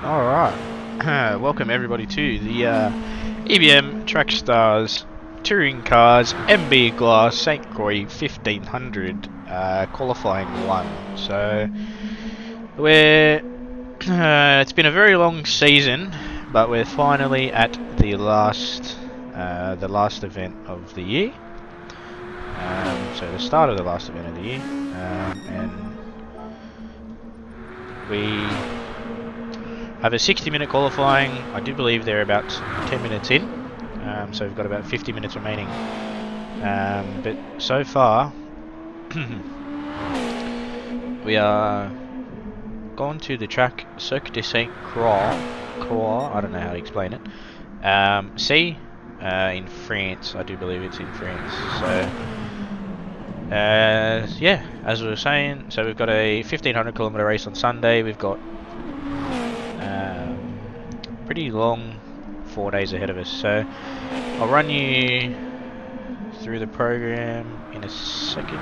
Alright, welcome everybody to the EBM Track Stars Touring Cars MB Glass St. Croix 1500 qualifying 1. So it's been a very long season, but we're finally at the last event of the year. So the start of the last event of the year, and we have a 60-minute qualifying. I do believe they're about 10 minutes in, so we've got about 50 minutes remaining. But so far, we are going to the track Circuit de St. Croix. I don't know how to explain it. In France. I do believe it's in France. So, yeah, as we were saying, so we've got a 1500 kilometer race on Sunday. We've got pretty long 4 days ahead of us, so I'll run you through the program in a second.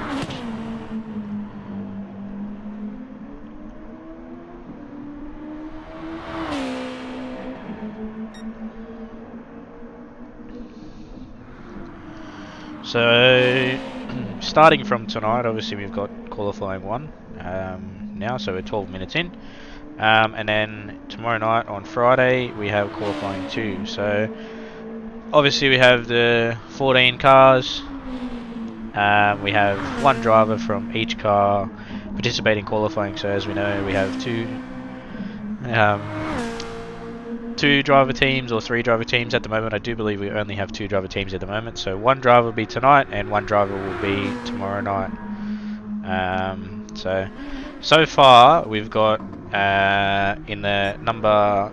So starting from tonight, obviously we've got qualifying 1 now, so we're 12 minutes in. And then tomorrow night on Friday we have qualifying 2. So obviously we have the 14 cars. We have 1 driver from each car participating in qualifying. So as we know, we have 2 driver teams or 3 driver teams at the moment. I do believe we only have 2 driver teams at the moment. So 1 driver will be tonight and 1 driver will be tomorrow night. So far we've got in the number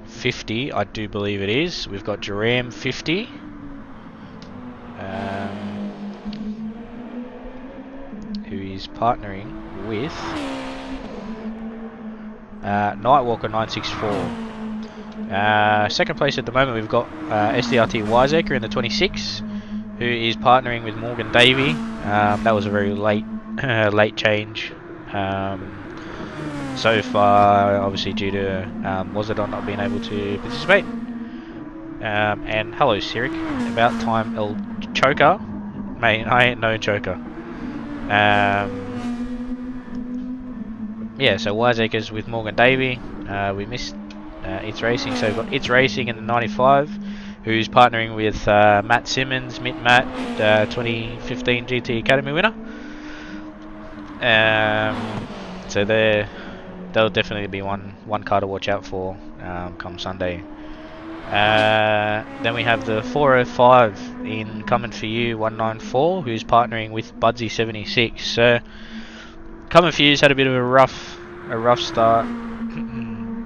50, I do believe it is, we've got Jerem 50, who is partnering with Nightwalker 964. Second place at the moment we've got SDRT Wiseacre in the 26, who is partnering with Morgan Davey. That was a very late change. So far, obviously due to Wazadon not being able to participate. And hello Sirik, about time El Choker. Mate, I ain't no choker. Yeah, so Wiseacres with Morgan Davey. We missed It's Racing, so we've got It's Racing in the 95, who's partnering with Matt Simmons, Matt, 2015 GT Academy winner. So there'll definitely be one car to watch out for come Sunday. Then we have the 405 in Coming For You 194, who's partnering with Budsy 76. So Coming For You's had a bit of a rough start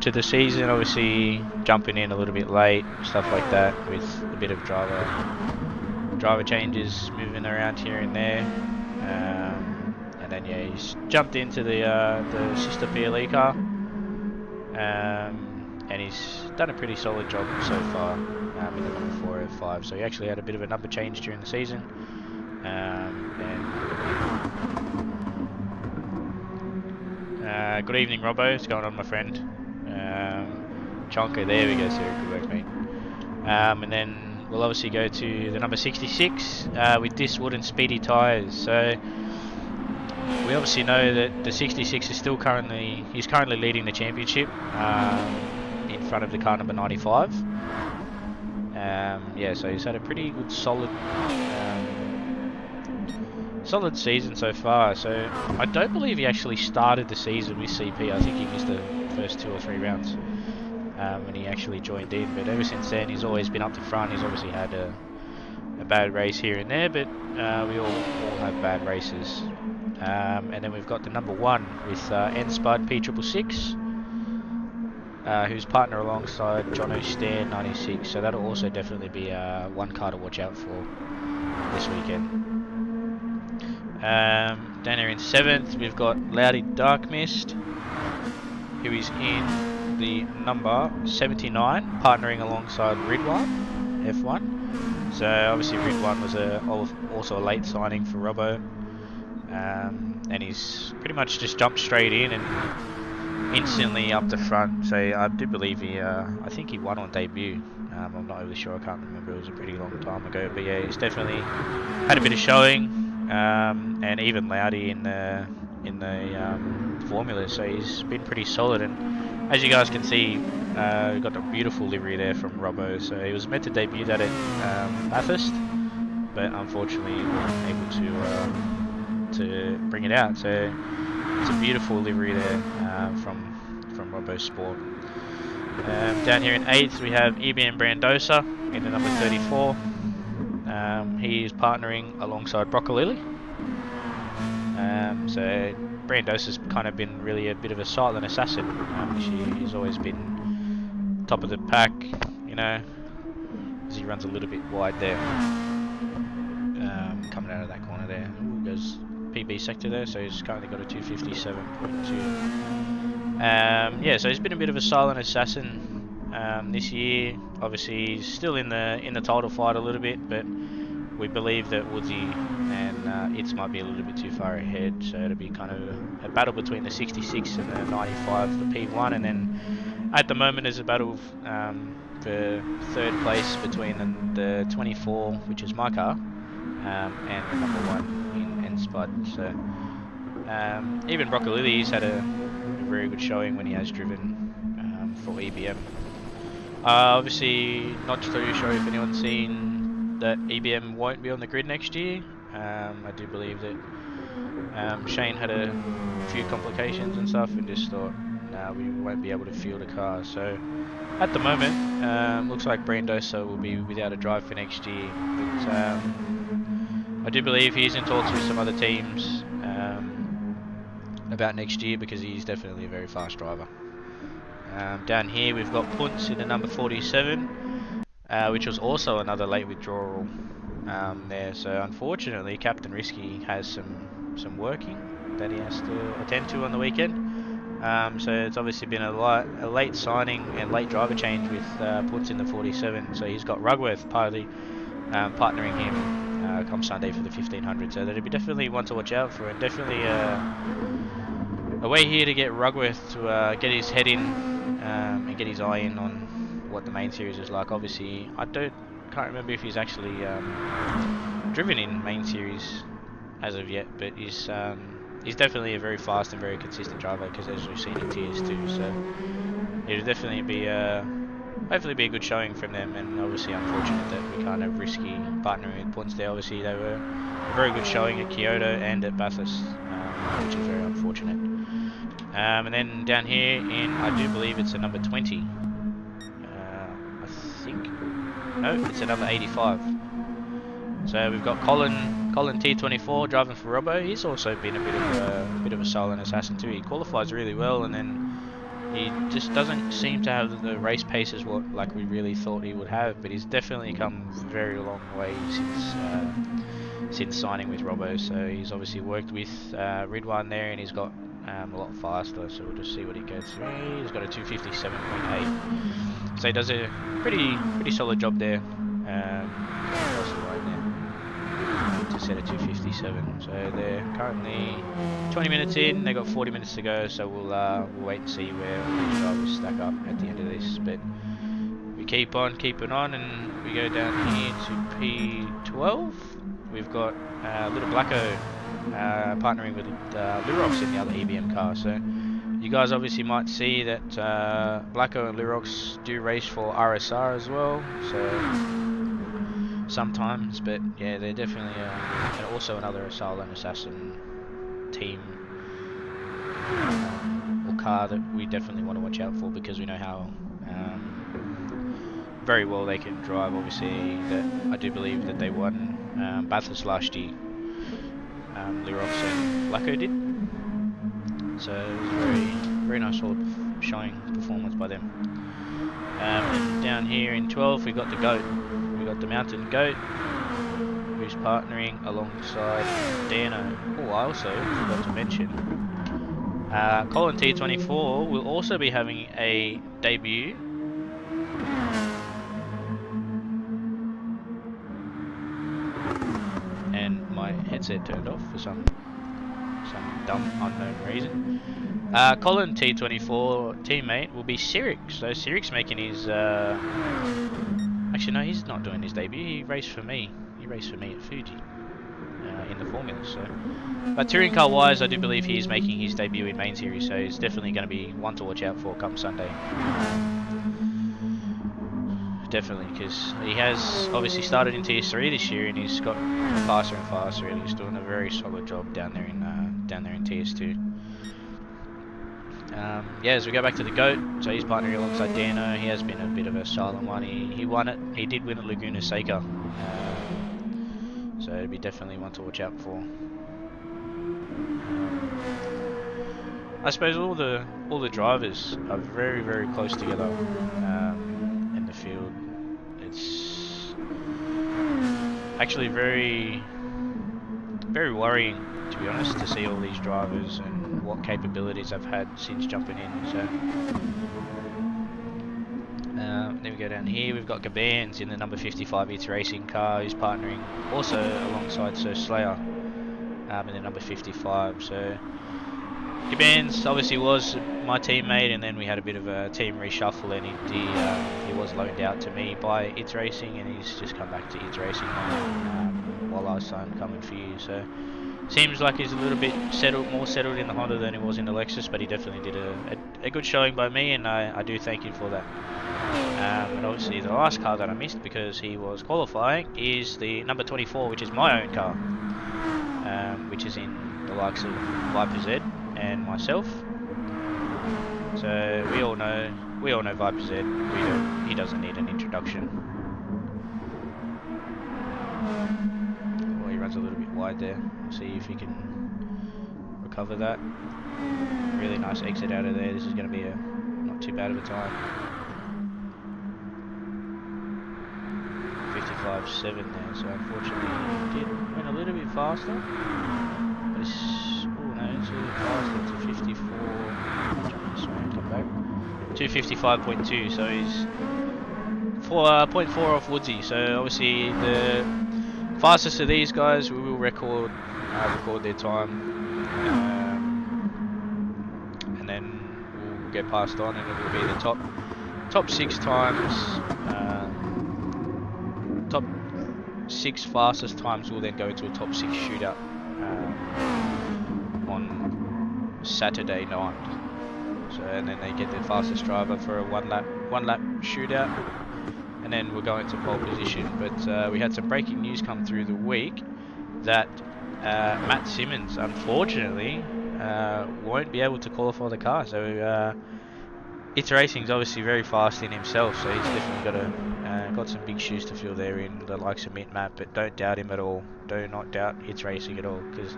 to the season, obviously jumping in a little bit late, stuff like that, with a bit of driver changes moving around here and there. And then yeah, he's jumped into the sister PLE car, and he's done a pretty solid job so far in the number 405. So he actually had a bit of a number change during the season, good evening, Robbo. What's going on, my friend? Chonka, there we go, sir. Good work, mate. And then we'll obviously go to the number 66 with Diswood and Speedy Tyres. So we obviously know that the 66 is currently leading the championship in front of the car number 95. Yeah, so he's had a pretty good solid season so far. So I don't believe he actually started the season with CP. I think he missed the first 2 or 3 rounds when he actually joined in. But ever since then, he's always been up the front. He's obviously had a bad race here and there, but we all have bad races. And then we've got the number 1 with N-Spud P666, who's partner alongside Jono Stan 96. So that'll also definitely be one car to watch out for this weekend. Down here in 7th, we've got Loudy Dark Mist, who is in the number 79, partnering alongside Ridwan F1. So obviously Ridwan was also a late signing for Robbo. And he's pretty much just jumped straight in and instantly up the front. So I do believe he, I think he won on debut. I'm not really sure. I can't remember. It was a pretty long time ago. But yeah, he's definitely had a bit of showing, and even Loudy in the formula. So he's been pretty solid. And as you guys can see, we've got a beautiful livery there from Robbo. So he was meant to debut that at Bathurst, but unfortunately he wasn't able to bring it out. So it's a beautiful livery there from Robbo Sport. Down here in 8th we have EBM Brandosa in the number 34. He is partnering alongside Broccolili. So Brandosa's kind of been really a bit of a silent assassin. She's always been top of the pack, you know, as he runs a little bit wide there. Coming out of that corner there. Ooh, goes PB sector there, so he's currently got a 257.2. Yeah, so he's been a bit of a silent assassin this year. Obviously, he's still in the title fight a little bit, but we believe that Woodsy and Itz might be a little bit too far ahead. So it'll be kind of a battle between the 66 and the 95 for P1, and then at the moment there's a battle for 3rd place between the 24, which is my car, and the number 1 in Spud. So even Broccolili's had a very good showing when he has driven for EBM. Obviously, not too sure if anyone's seen that EBM won't be on the grid next year. I do believe that Shane had a few complications and stuff, and just thought, no, we won't be able to field a car. So at the moment, looks like Brandosa will be without a drive for next year. But I do believe he's in talks with some other teams about next year, because he's definitely a very fast driver. Down here we've got Punts in the number 47, which was also another late withdrawal there. So unfortunately, Captain Risky has some working that he has to attend to on the weekend. So it's obviously been a late signing and late driver change with Punts in the 47. So he's got Rugworth partnering him come Sunday for the 1500. So that'll be definitely one to watch out for, and definitely a way here to get Rugworth to get his head in and get his eye in on what the main series is like. Obviously, can't remember if he's actually driven in main series as of yet, but he's definitely a very fast and very consistent driver, because as we've seen in Tiers 2. So it'll definitely be hopefully be a good showing from them. And obviously unfortunate that we can't have Risky partnering with Punts there. Obviously they were a very good showing at Kyoto and at Bathurst, which is very unfortunate. And then down here in, I do believe it's a number 20. I think, no, it's a number 85. So we've got Colin T24 driving for Robbo. He's also been a bit of a silent assassin too. He qualifies really well, and then he just doesn't seem to have the race pace as what we really thought he would have. But he's definitely come a very long way since signing with Robbo. So he's obviously worked with Ridwan there, and he's got a lot faster. So we'll just see what he gets. He's got a 257.8. So he does a pretty solid job there. To set a 257. So they're currently 20 minutes in. They've got 40 minutes to go. So we'll wait and see where the drivers stack up at the end of this. But we keep on keeping on, and we go down here to P12. We've got Little Blacko partnering with Lirox in the other EBM car. So you guys obviously might see that Blacko and Lirox do race for RSR as well. So sometimes, but yeah, they're definitely and also another silent assassin team or car that we definitely want to watch out for, because we know how very well they can drive. Obviously, that I do believe that they won Bathurst last year. Lirox and Blacko did, so it was a very nice solid showing performance by them. And down here in 12 we got the GOAT. We got the Mountain Goat, who's partnering alongside Dano. Oh, I also forgot to mention, Colin T24 will also be having a debut. And my headset turned off for some dumb unknown reason. Colin T24 teammate will be Sirik. So Sirik's making his. Actually, no, he's not doing his debut. He raced for me. He raced for me at Fuji in the Formula. So, but touring car wise, I do believe he is making his debut in main series. So he's definitely going to be one to watch out for come Sunday. Definitely, because he has obviously started in TS3 this year, and he's got faster and faster. And he's doing a very solid job down there in TS2. Yeah, as we go back to the GOAT, so he's partnering alongside Dano. He has been a bit of a silent one. He won it. He did win at Laguna Seca. So it'd be definitely one to watch out for. I suppose all the drivers are very, very close together in the field. It's actually very, very worrying, to be honest, to see all these drivers and what capabilities I've had since jumping in. So then we go down here, we've got Gabans in the number 55 It's Racing car, who's partnering also alongside Sir Slayer in the number 55. So Gabans obviously was my teammate, and then we had a bit of a team reshuffle, and he was loaned out to me by It's Racing, and he's just come back to It's Racing while I was coming for you. So seems like he's a little bit more settled in the Honda than he was in the Lexus, but he definitely did a good showing by me, and I do thank him for that. And obviously the last car that I missed because he was qualifying is the number 24, which is my own car, which is in the likes of Viper Z and myself. So we all know Viper Z. He doesn't need an introduction. Well, he runs a little bit wide there. We'll see if he can recover that. Really nice exit out of there. This is going to be not too bad of a time. 55.7 there, so unfortunately he did win a little bit faster. But it's, oh no, it's a little faster to 54. Sorry, come back. 255.2, so he's 0.4 off Woodsy. So obviously the fastest of these guys, we will record their time, and then we'll get passed on, and it will be the top 6 times. Top 6 fastest times will then go into a top 6 shootout on Saturday night. So, and then they get the fastest driver for a one lap shootout, and then we'll go into pole position. But we had some breaking news come through the week that Matt Simmons, unfortunately, won't be able to qualify the car. So It's Racing's obviously very fast in himself, so he's definitely got some big shoes to fill there in the likes of Matt. But don't doubt him at all. Do not doubt It's Racing at all, because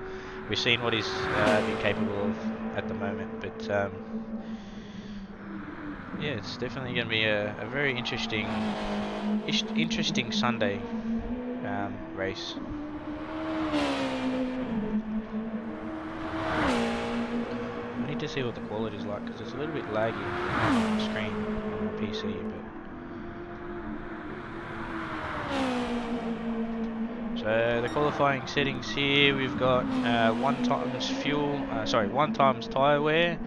we've seen what he's been capable of at the moment. But yeah, it's definitely going to be a very interesting Sunday race. I need to see what the quality is like, because it's a little bit laggy on the screen on my PC. But so the qualifying settings here, we've got 1 times tyre wear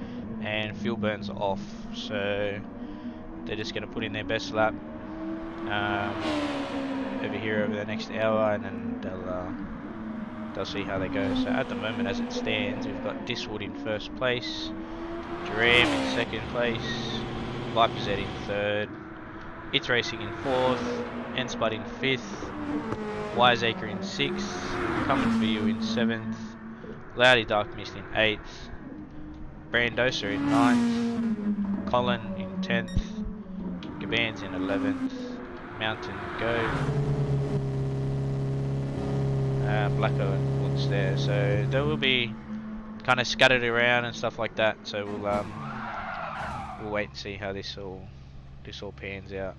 and fuel burns off. So they're just going to put in their best lap over here over the next hour, and then they'll see how they go. So at the moment, as it stands, we've got Diswood in first place, Duram in second place, Viper Z in third, It's Racing in fourth, Enspud in fifth, Wiseacre in sixth, Coming For You in seventh, Loudy Dark Mist in eighth, Brandosa in ninth, Colin in 10th, Gabans in 11th, Mountain Go, Blacko and Woods there. So they will be kind of scattered around and stuff like that. So we'll wait and see how this all pans out.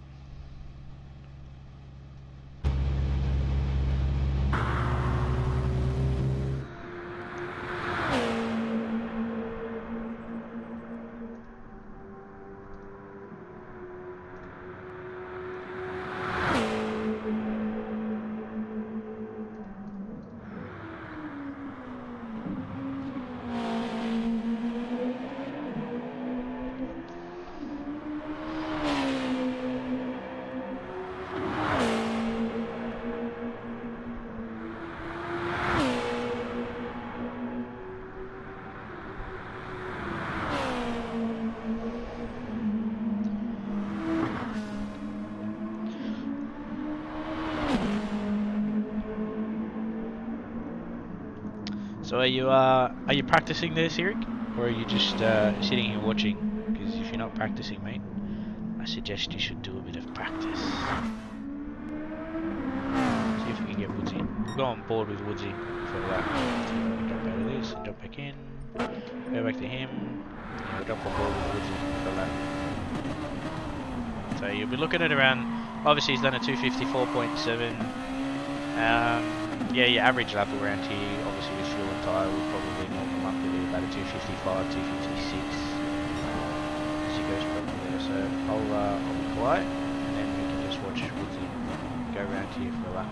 So are you practicing there, Sirik, or are you just sitting here watching? Because if you're not practicing, mate, I suggest you should do a bit of practice. See if we can get Woodsy. We'll go on board with Woodsy for that. Jump out of this and jump back in. Go back to him. Yeah, we'll jump on board with Woodsy for that. So you'll be looking at around. Obviously, he's done a 254.7. Yeah, your average lap around here, obviously with fuel and tyre, will probably knock him up to about a 255, 256 as he goes properly there. So I'll be quiet, and then we can just watch Woodsy go around here for a lap.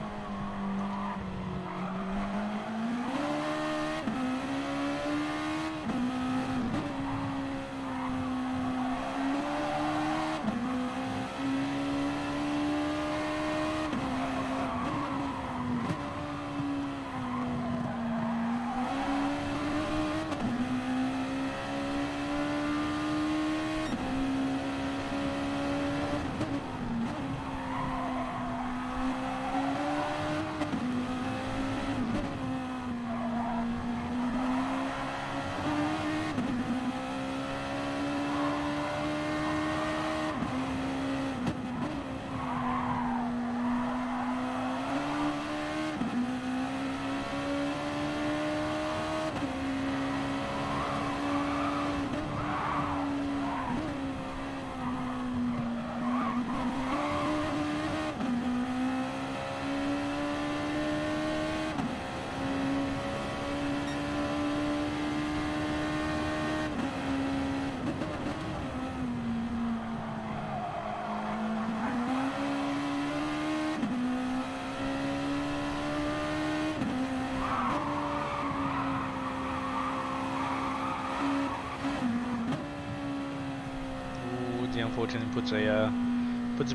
Unfortunately puts a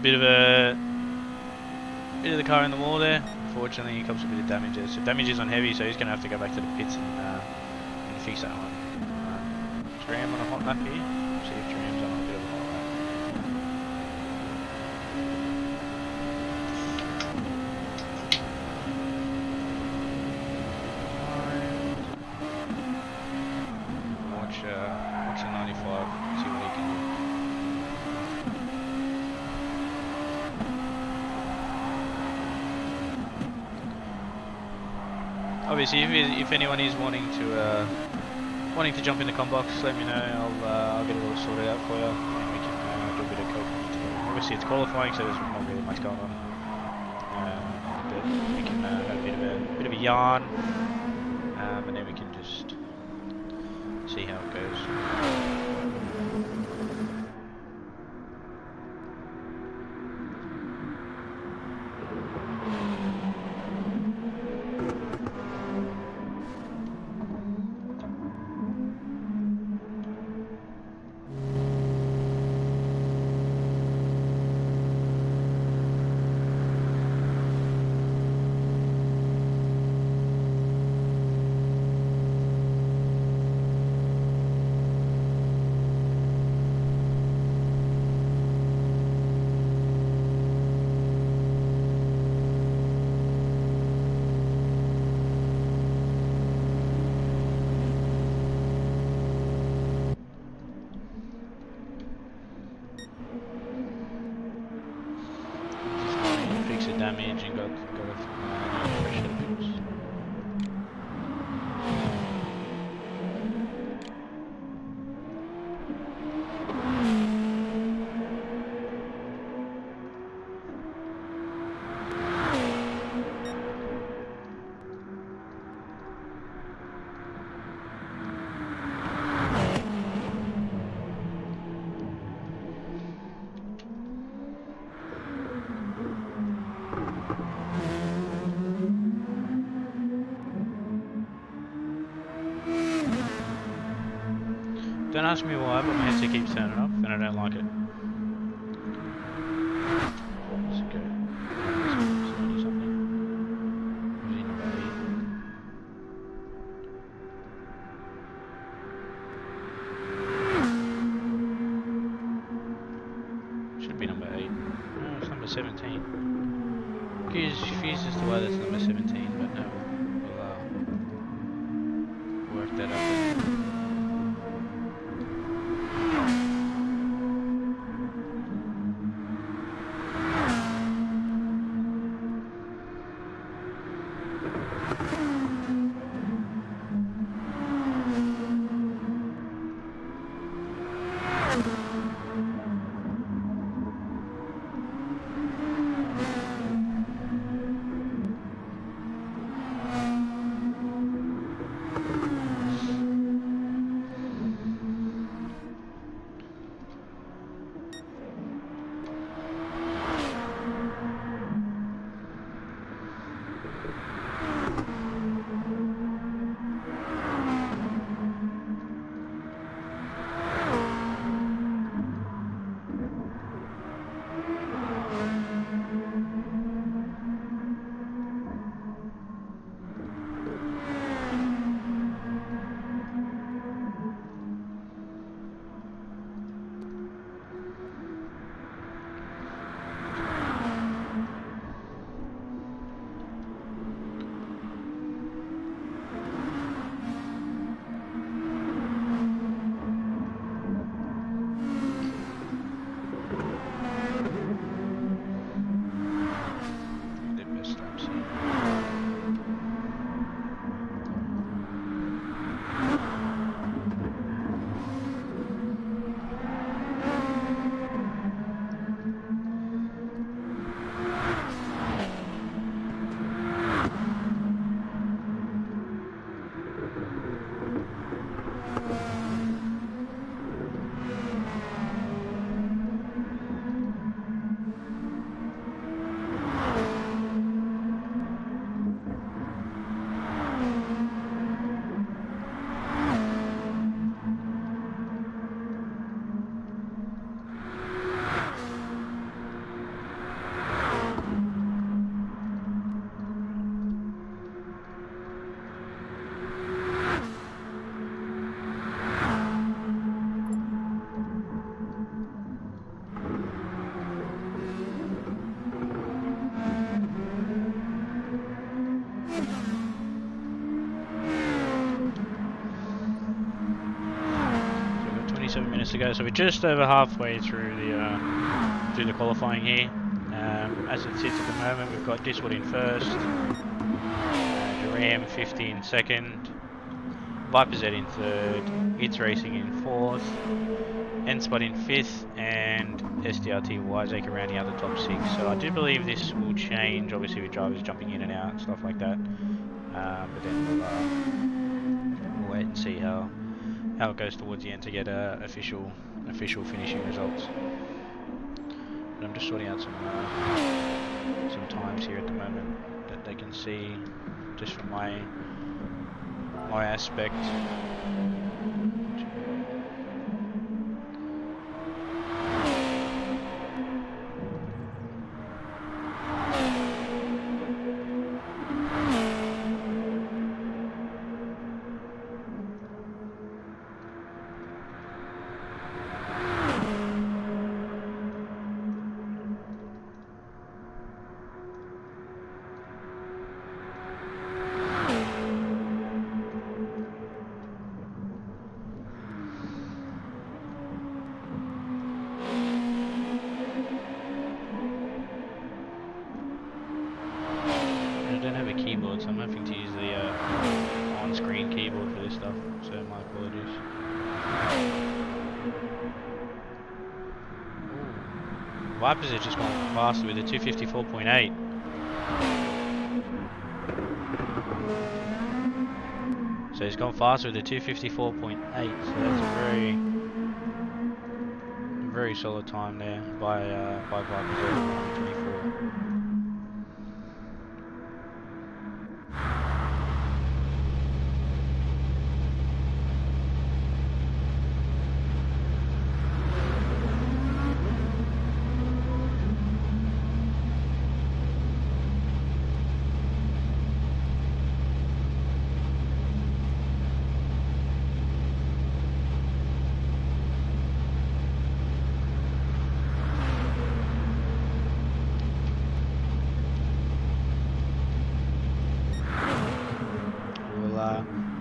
bit of the car in the wall there. Unfortunately, he comes with a bit of damage there. So damage is on heavy, so he's going to have to go back to the pits and fix that one. Tram on a hot lap here. See if Tram's on a bit of a hot lap. Watch the 95. See what he can do. Obviously, if anyone is wanting to jump in the com box, let me know. I'll get it all sorted out for you, and we can do a bit of coaching. Obviously, it's qualifying, so there's not really much going on. But we can have a bit of a yarn, and then we can just see how it goes. Damage and got pressure levels. Don't ask me why, but my headset keeps turning off and I don't like it. Let's go. Something. Was he number 8? Should be number 8. No, it's number 17. Confuses the way that's number 17, but no. go. So we're just over halfway through the qualifying here. As it sits at the moment, we've got Diswood in first, Duram 50 in second, Viper Z in third, It's Racing in fourth, N-Spot in fifth, and SDRT Wiseacre rounding out the top six. So I do believe this will change, obviously with drivers jumping in and out and stuff like that. But then we'll wait and see how it goes towards the end to get official finishing results. But I'm just sorting out some times here at the moment that they can see just from my aspect. So I'm having to use the on-screen keyboard for this stuff, so my apologies. Ooh. Vipers have just gone faster with a 254.8. So he's gone faster with a 254.8, so that's a very solid time there by Vipers at 24.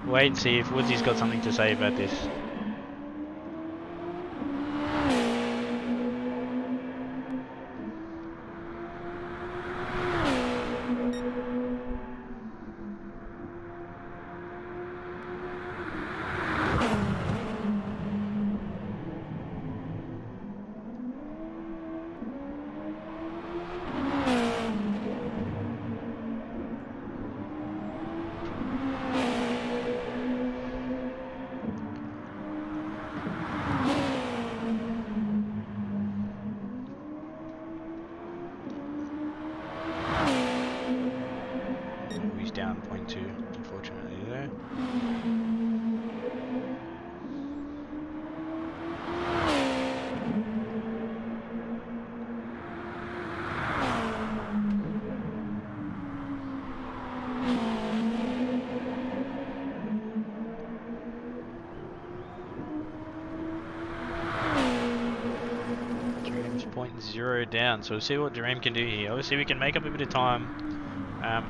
Wait and see if Woodsy's got something to say about this. Down 0.2, unfortunately, there. Duram's 0.0 down, so we'll see what Duram can do here. Obviously, we can make up a bit of time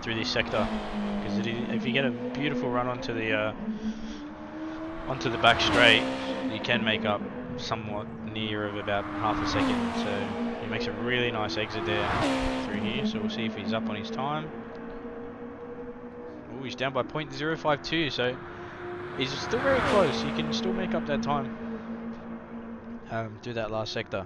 through this sector, because if you get a beautiful run onto the back straight, you can make up somewhat near of about half a second. So he makes a really nice exit there through here. So we'll see if he's up on his time. Oh, he's down by 0.052, so he's still very close. You can still make up that time through that last sector.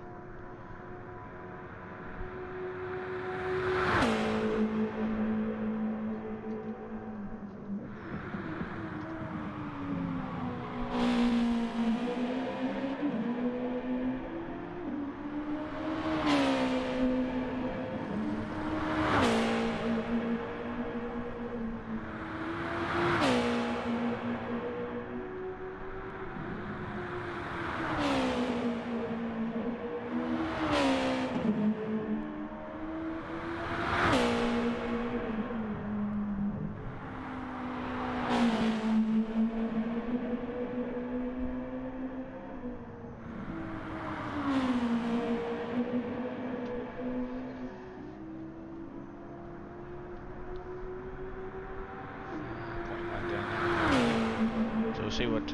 See what's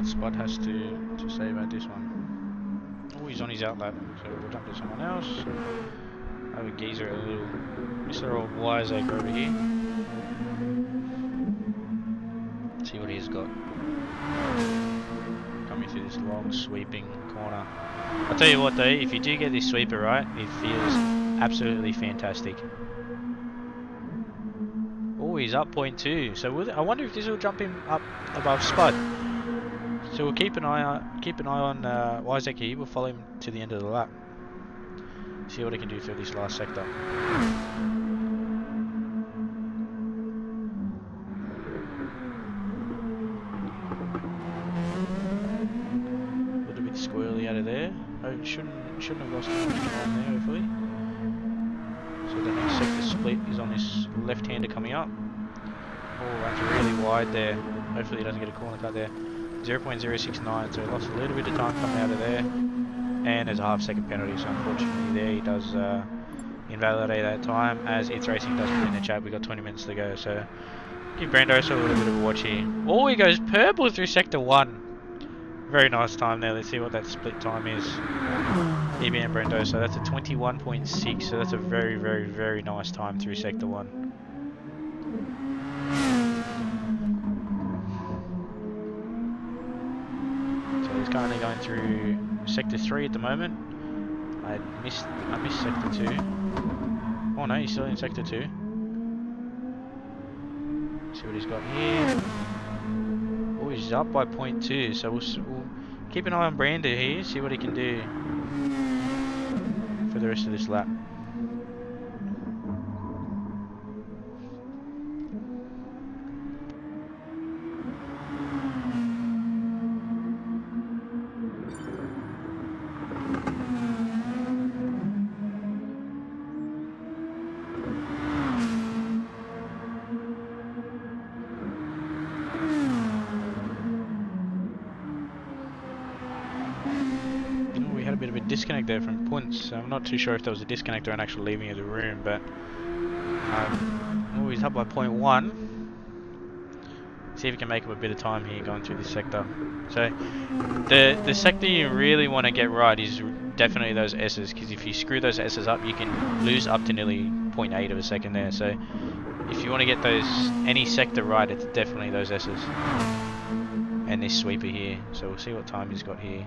what Spud has to say about this one. Oh, he's on his outlap, so we'll jump to someone else. Have a geezer, a little Mr. Old Wiseacre over here. See what he's got. Coming through this long sweeping corner. I'll tell you what though, if you do get this sweeper right, it feels absolutely fantastic. Oh, he's up 0.2. So I wonder if this will jump him up above Spud. So we'll keep an eye on Wiseacre here. We'll follow him to the end of the lap. See what he can do through this last sector. A little bit squirrely out of there. Oh, shouldn't have lost too much time there, hopefully. So the next sector split is on this left-hander coming up. Oh, runs really wide there. Hopefully he doesn't get a corner cut there. 0.069, so he lost a little bit of time coming out of there. And there's a half-second penalty, so unfortunately there he does invalidate that time. As It's Racing does put in the chat, we've got 20 minutes to go, so give Brandos a little bit of a watch here. Oh, he goes purple through sector 1. Very nice time there. Let's see what that split time is. EBM Brandos, so that's a 21.6, so that's a very, very, very nice time through sector 1. So he's currently going through sector 3 at the moment. I missed sector 2. Oh no, he's still in sector 2. See what he's got here. Oh, he's up by 0.2, so we'll keep an eye on Brando here, see what he can do for the rest of this lap. Disconnect there from Punts, so I'm not too sure if there was a disconnect or an actual leaving of the room, but oh, he's up by 0.1. See if he can make up a bit of time here going through this sector. So the sector you really want to get right is definitely those S's, because if you screw those S's up, you can lose up to nearly 0.8 of a second there. So if you want to get any sector right, it's definitely those S's and this sweeper here. So we'll see what time he's got here.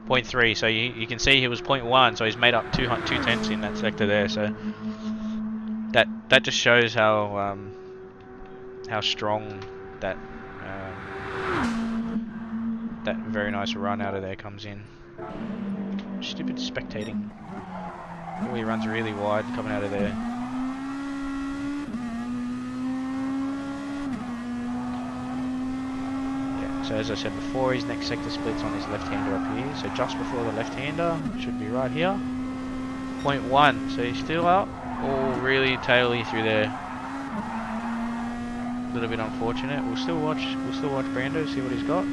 0.3, so you can see he was 0.1, so he's made up 2 tenths in that sector there. So that just shows how strong that very nice run out of there comes in. Stupid spectating. Oh, he runs really wide coming out of there. So as I said before, his next sector splits on his left-hander up here. So just before the left-hander, should be right here. 0.1, so he's still up. Oh, really taily through there. A little bit unfortunate. We'll still watch Brando, see what he's got. A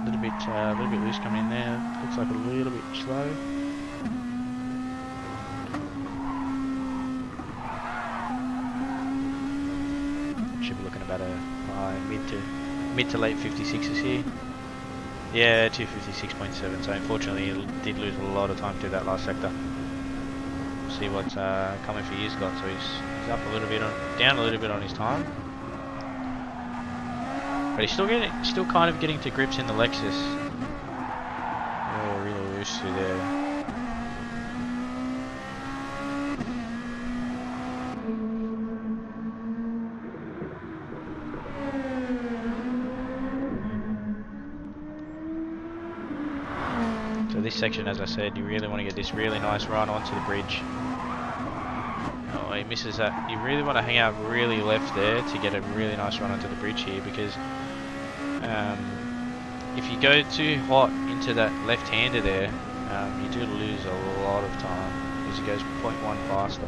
little bit loose coming in there. Looks like a little bit slow. Should be looking about a mid to late 56s here. Yeah, 256.7. So unfortunately, he did lose a lot of time through that last sector. We'll see what's coming for you, Scott. So he's up a little bit down a little bit on his time, but he's still kind of getting to grips in the Lexus. Oh, really loose through there. This section, as I said, you really want to get this really nice run onto the bridge. Oh, he misses that. You really want to hang out really left there to get a really nice run onto the bridge here, because if you go too hot into that left-hander there, you do lose a lot of time because he goes 0.1 faster.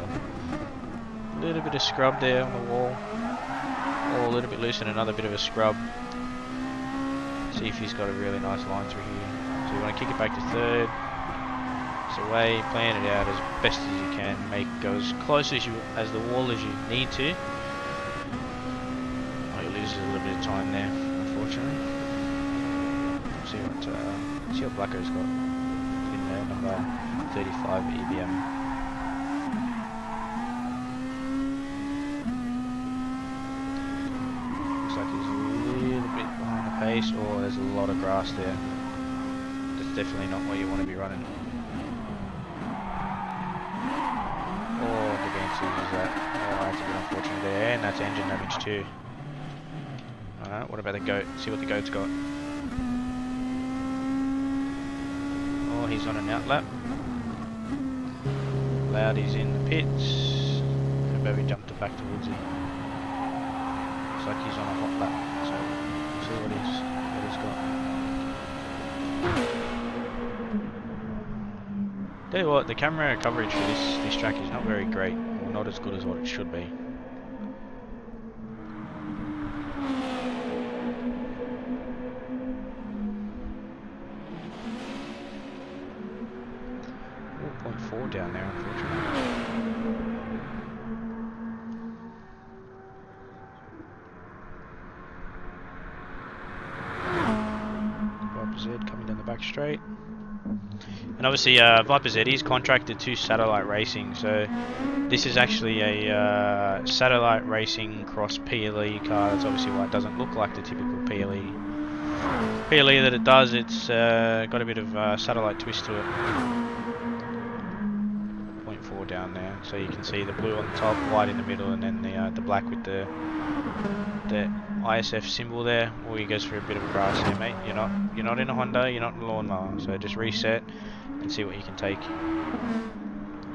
A little bit of scrub there on the wall, or a little bit loose and another bit of a scrub. See if he's got a really nice line through here. So you want to kick it back to third. It's away, plan it out as best as you can. Go as close as the wall as you need to. Oh, he loses a little bit of time there. see what Blacko's got in there, number 35 EBM. Looks like he's a little bit behind the pace, or there's a lot of grass there. That's definitely not what you want to be running. Oh, the game sees that. Oh, that's a bit unfortunate there, and that's engine damage too. Alright, what about the goat? See what the goat's got. Oh, he's on an outlap. Loudy's in the pits. How about we jumped it back to Woodsy? Looks like he's on a hot lap, so we'll see what he's got. Tell you what, the camera coverage for this track is not very great, or not as good as what it should be. Down there, unfortunately. Viper Z coming down the back straight. And obviously Viper Z is contracted to Satellite Racing, so this is actually a Satellite Racing Cross PLE car. That's obviously why it doesn't look like the typical PLE that it does. It's got a bit of satellite twist to it. Down there, so you can see the blue on the top, white in the middle, and then the black with the ISF symbol there. Or you goes for a bit of a grass here, mate. You're not in a Honda, you're not in a lawnmower, so just reset and see what you can take.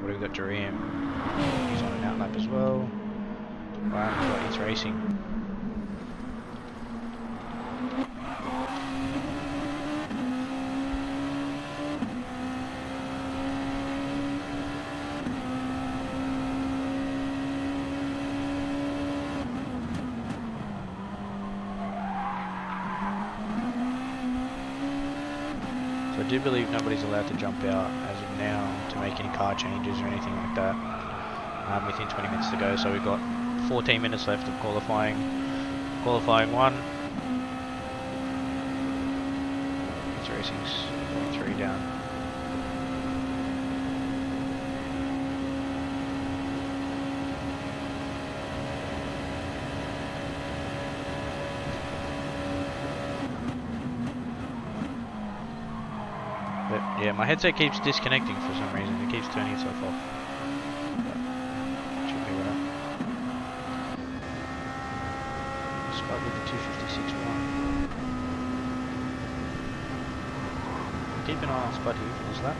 What have we got? Jariam. He's on an outlap as well. Wow, he's racing. I do believe nobody's allowed to jump out as of now to make any car changes or anything like that within 20 minutes to go. So we've got 14 minutes left of qualifying one. It's racing's 0.3 down. But yeah, my headset keeps disconnecting for some reason. It keeps turning itself off. But should be right. Spud with the 256.1. Keep an eye on Spud here for this lap.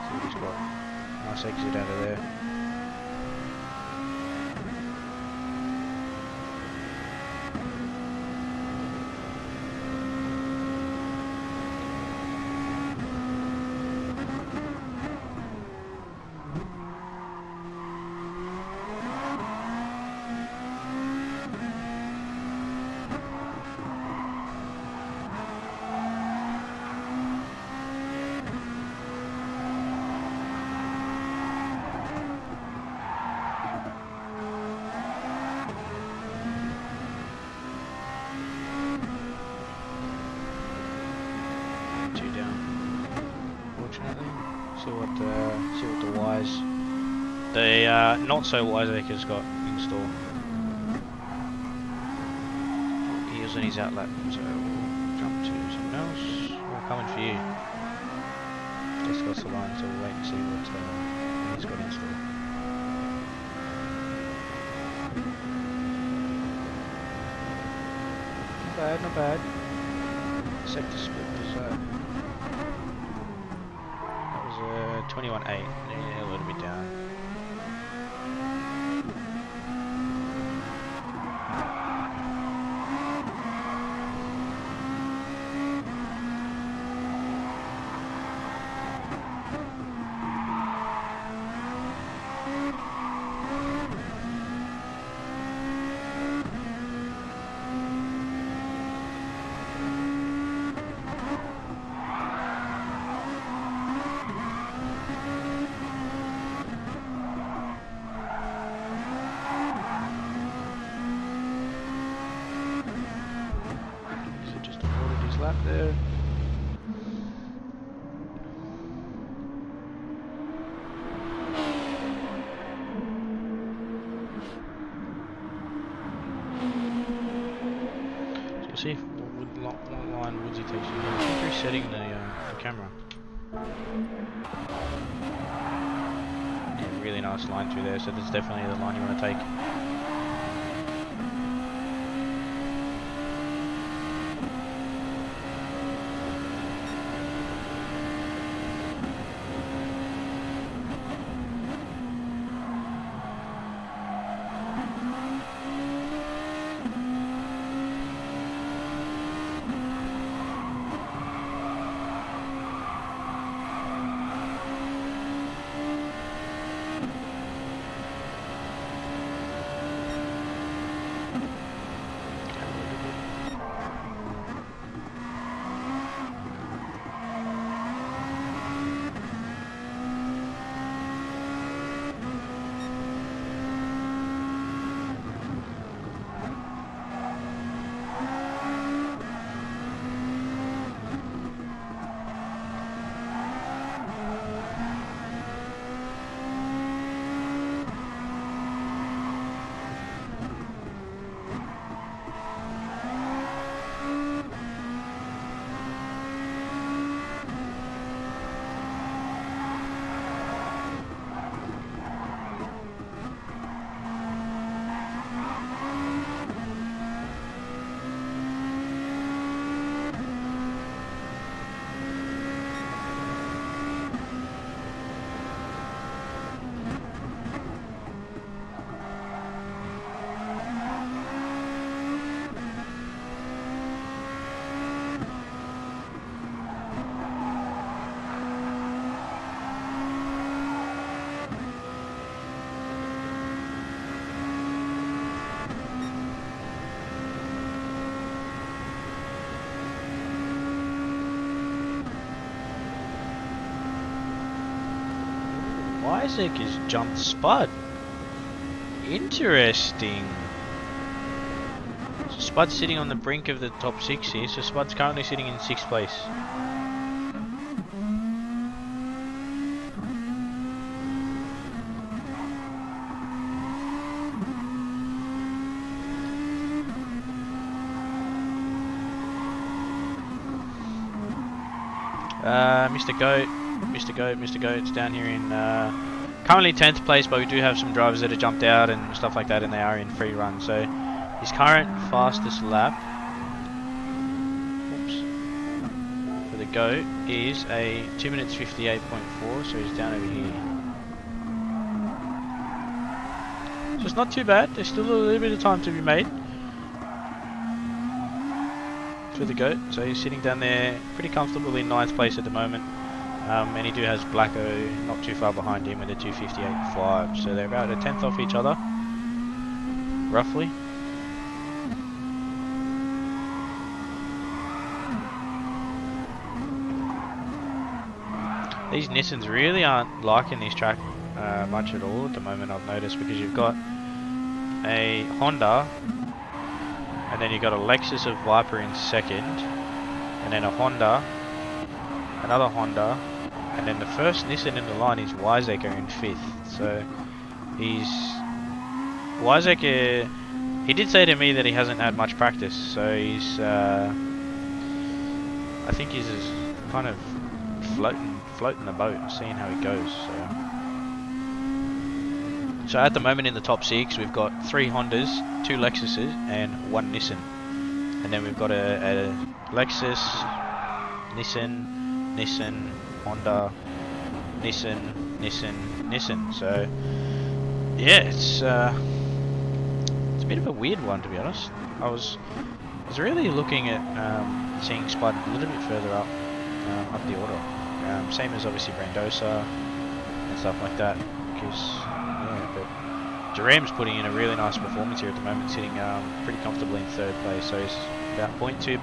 See what he's got. Nice exit out of there. See what the wise, the not so wiseacre's got in store. He was in his outlap, so we'll jump to something else. We're coming for you. Just got the line, so we'll wait and see what he's got in store. Not bad, not bad. Sector split was 21.8, yeah, a little bit down. lap there. So we'll see what line Woodsy takes you. Keep resetting the camera. Yeah, really nice line through there, so that's definitely the line you want to take. Isaac has jumped Spud. Interesting. So Spud's sitting on the brink of the top 6 here, so Spud's currently sitting in 6th place. Mr. Goat's down here in currently 10th place, but we do have some drivers that have jumped out and stuff like that, and they are in free run. So his current fastest lap for the Goat is a 2 minutes 58.4, so he's down over here. So it's not too bad, there's still a little bit of time to be made for the Goat. So he's sitting down there pretty comfortably in 9th place at the moment. And he has Blacko not too far behind him with a 258.5, so they're about a 10th off each other, roughly. These Nissans really aren't liking this track much at all at the moment, I've noticed, because you've got a Honda, and then you've got a Lexus of Viper in 2nd, and then a Honda, another Honda, and then the first Nissan in the line is Wiseacre in 5th. So Wiseacre, he did say to me that he hasn't had much practice, so he's I think he's just kind of floating the boat, seeing how he goes. So at the moment in the top 6 we've got 3 Hondas, 2 Lexuses and 1 Nissan, and then we've got a Lexus, Nissan, Honda, Nissan. So yeah, it's a bit of a weird one, to be honest. I was really looking at seeing Spud a little bit further up the order, same as obviously Brandosa and stuff like that. Because yeah, but Jaram's putting in a really nice performance here at the moment, sitting pretty comfortably in 3rd place. So he's about 0.2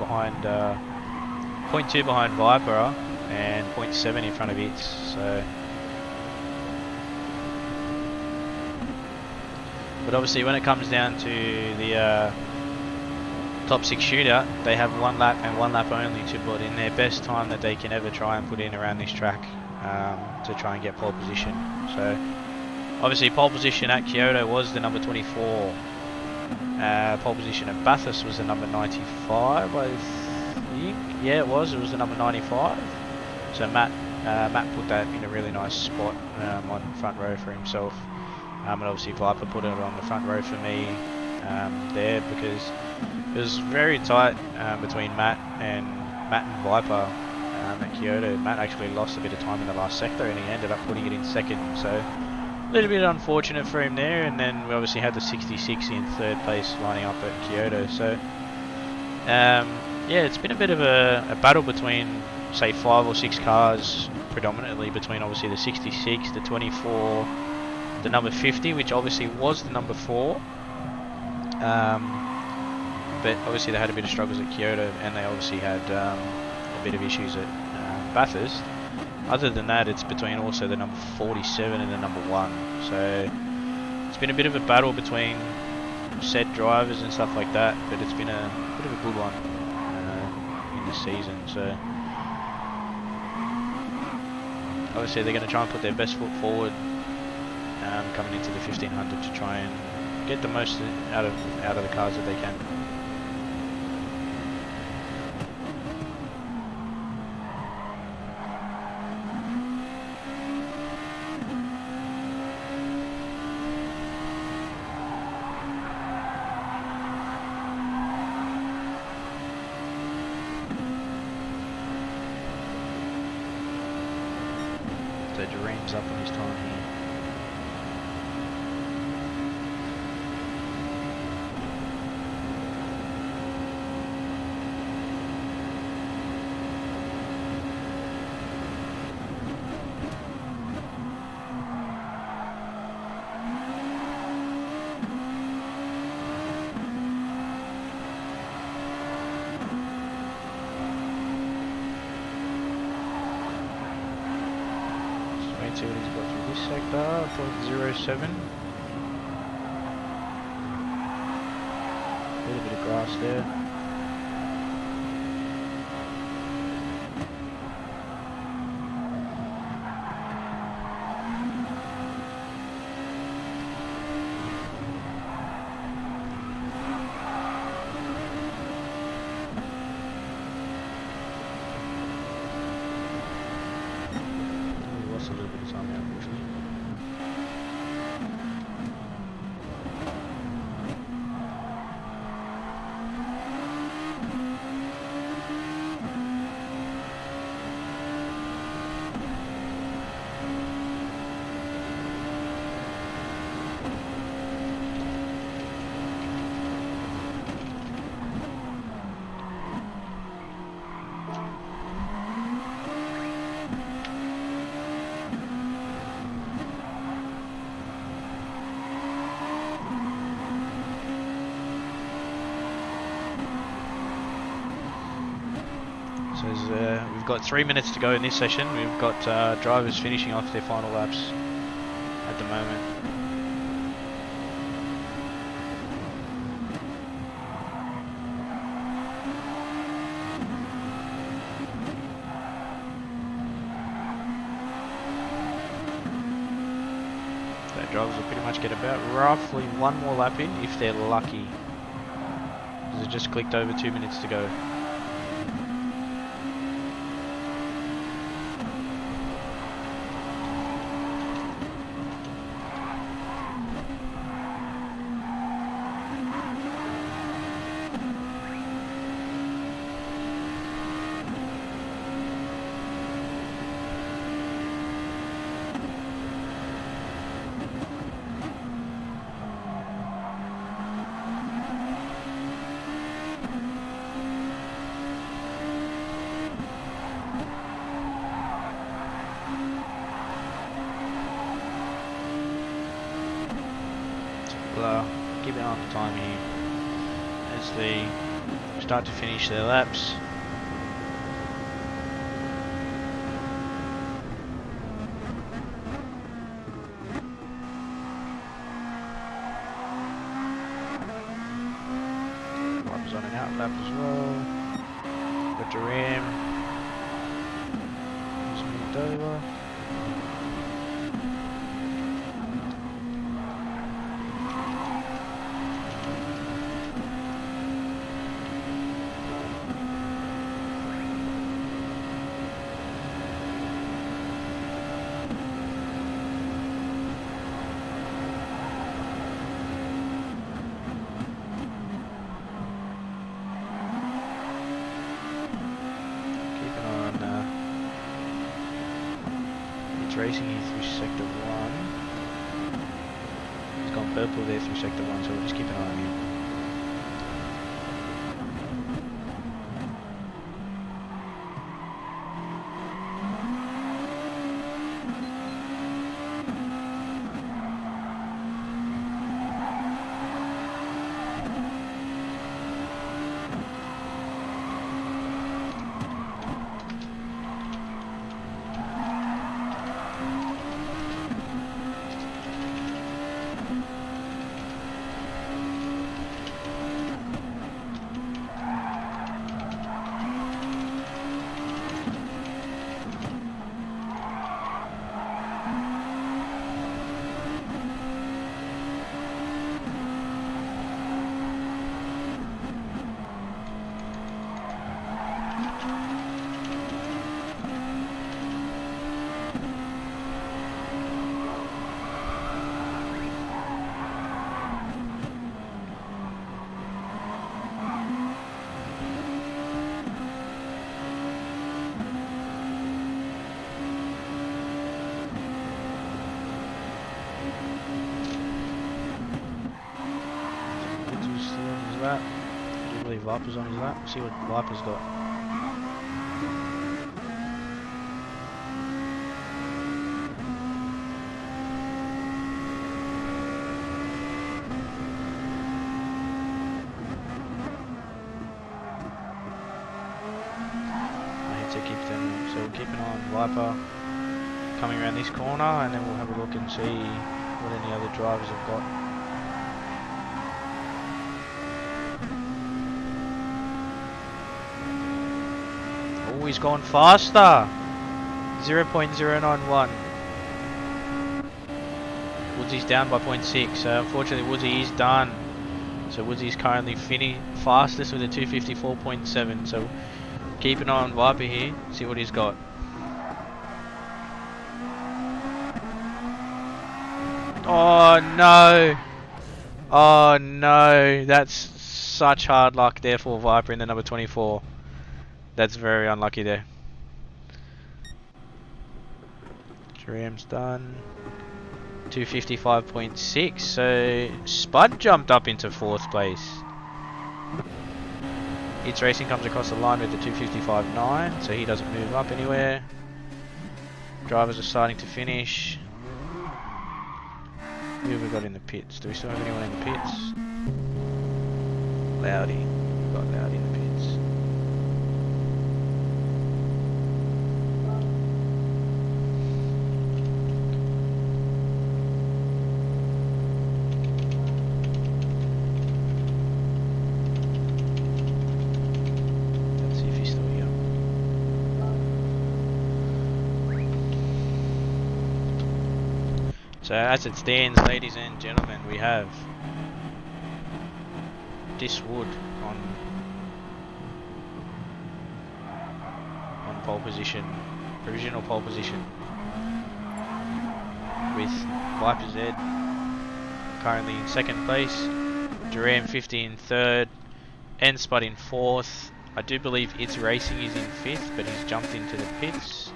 behind Viper and 0.7 in front of it. So, but obviously when it comes down to the top 6 shootout, they have 1 lap and 1 lap only to put in their best time that they can ever try and put in around this track to try and get pole position. So obviously pole position at Kyoto was the number 24. Pole position at Bathurst was the number 95, I think. Yeah, it was the number 95. So Matt put that in a really nice spot on front row for himself. And obviously Viper put it on the front row for me there, because it was very tight between Matt and Viper at Kyoto. Matt actually lost a bit of time in the last sector and he ended up putting it in second. So a little bit unfortunate for him there, and then we obviously had the 66 in third place lining up at Kyoto. So yeah, it's been a bit of a battle between, say, 5 or 6 cars, predominantly between obviously the 66, the 24, the number 50, which obviously was the number 4. But obviously they had a bit of struggles at Kyoto, and they obviously had a bit of issues at Bathurst. Other than that, it's between also the number 47 and the number 1. So it's been a bit of a battle between said drivers and stuff like that, but it's been a bit of a good one in the season. So obviously they're going to try and put their best foot forward coming into the 1500 to try and get the most out of the cars that they can. So Jareem's up on his time here. See what he's got through this sector, 0.07. A little bit of grass there. A little bit of time out, unfortunately. So we've got 3 minutes to go in this session. We've got drivers finishing off their final laps at the moment. So drivers will pretty much get about roughly 1 more lap in if they're lucky, because it just clicked over 2 minutes to go. Keep it on the time here as they start to finish their laps. on an out lap as well. Got Ram. He's moved over. Racing here through sector 1. He's gone purple there through sector 1, so we'll just keep an eye on him. I do believe Viper's on his lap. See what Viper's got. I need to keep them, so we'll keep an eye on Viper coming around this corner, and then we'll have a look and see what any other drivers have got. He's gone faster. 0.091. Woodsy's down by 0.6. So unfortunately Woodsy is done. So Woodsy's currently fastest with a 254.7. So keep an eye on Viper here. See what he's got. Oh no. Oh no. That's such hard luck there for Viper in the number 24. That's very unlucky there. Ram's done. 255.6. So Spud jumped up into 4th place. It's Racing comes across the line with the 255.9, so he doesn't move up anywhere. Drivers are starting to finish. Who have we got in the pits? Do we still have anyone in the pits? Loudy. We've got Loudy in the pits. So as it stands, ladies and gentlemen, we have Diswood on pole position, provisional pole position, with Viper Z currently in 2nd place, Duran 50 in 3rd, and Spud in 4th. I do believe It's Racing is in 5th, but he's jumped into the pits.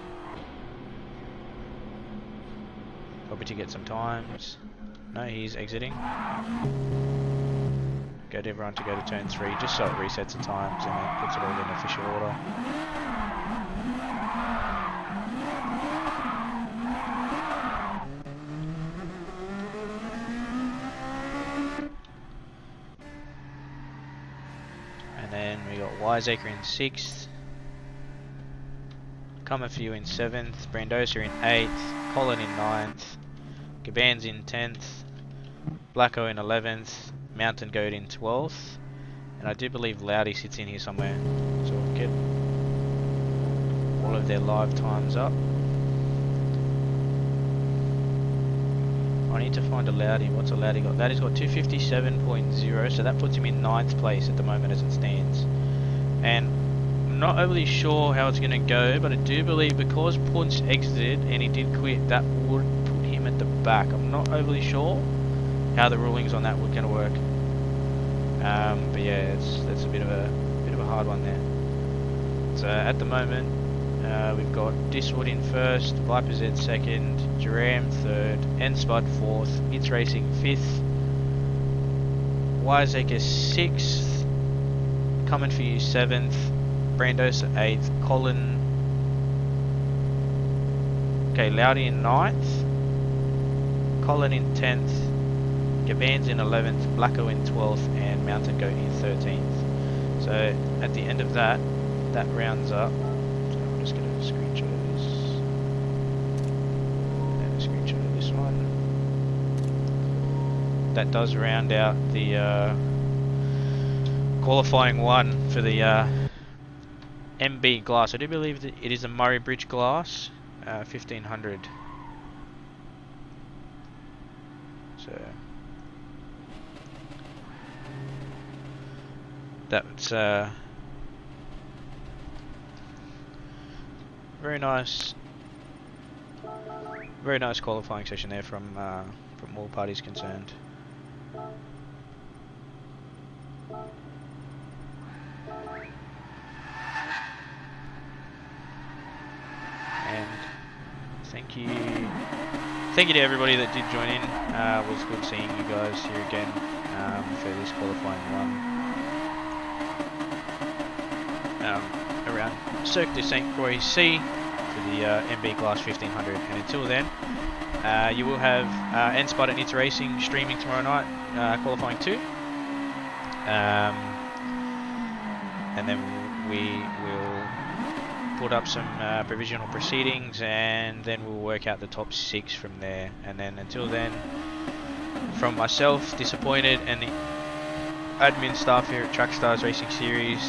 Probably to get some times. No, he's exiting. Get everyone to go to turn 3 just so it resets the times and it puts it all in official order. And then we got Wiseacre in 6th. Comerfew in 7th. Brandosa in 8th. Colin in 9th. Gaban's in 10th. Blacko in 11th. Mountain Goat in 12th. And I do believe Loudy sits in here somewhere. So we'll get all of their live times up. I need to find a Loudy. What's a Loudy got? Loudy's got 257.0, so that puts him in 9th place at the moment as it stands. And I'm not overly sure how it's going to go, but I do believe because Punch exited and he did quit, that would put him at the back. I'm not overly sure how the rulings on that were going to work. But yeah, that's a bit of a hard one there. So at the moment, we've got Diswood in first, Viper Z second, Duram third, N-Spud fourth, It's Racing fifth, Wyzeka sixth, Coming For You seventh, Brandosa eighth, Colin, Loudy in ninth, Colin in 10th, Gabans in 11th, Blacko in 12th, and Mountain Goat in 13th. So at the end of that rounds up. So I'm just going to screenshot this. And a screenshot of this one. That does round out the qualifying one for the MB glass. I do believe that it is a Murray Bridge glass, 1500. So that's very nice qualifying session there from all parties concerned. And thank you to everybody that did join in. It was good seeing you guys here again for this qualifying one around Cirque du St. Croix C for the MB Glass 1500. And until then, you will have N-Spud and It's Racing streaming tomorrow night, qualifying 2. And then we will put up some provisional proceedings, and then we'll work out the top 6 from there. And then until then, from myself, Disappointed, and the admin staff here at Track Stars Racing Series,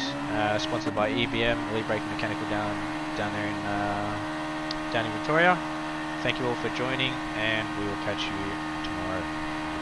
sponsored by EBM, Elite Brake Mechanical down there in Victoria. Thank you all for joining, and we will catch you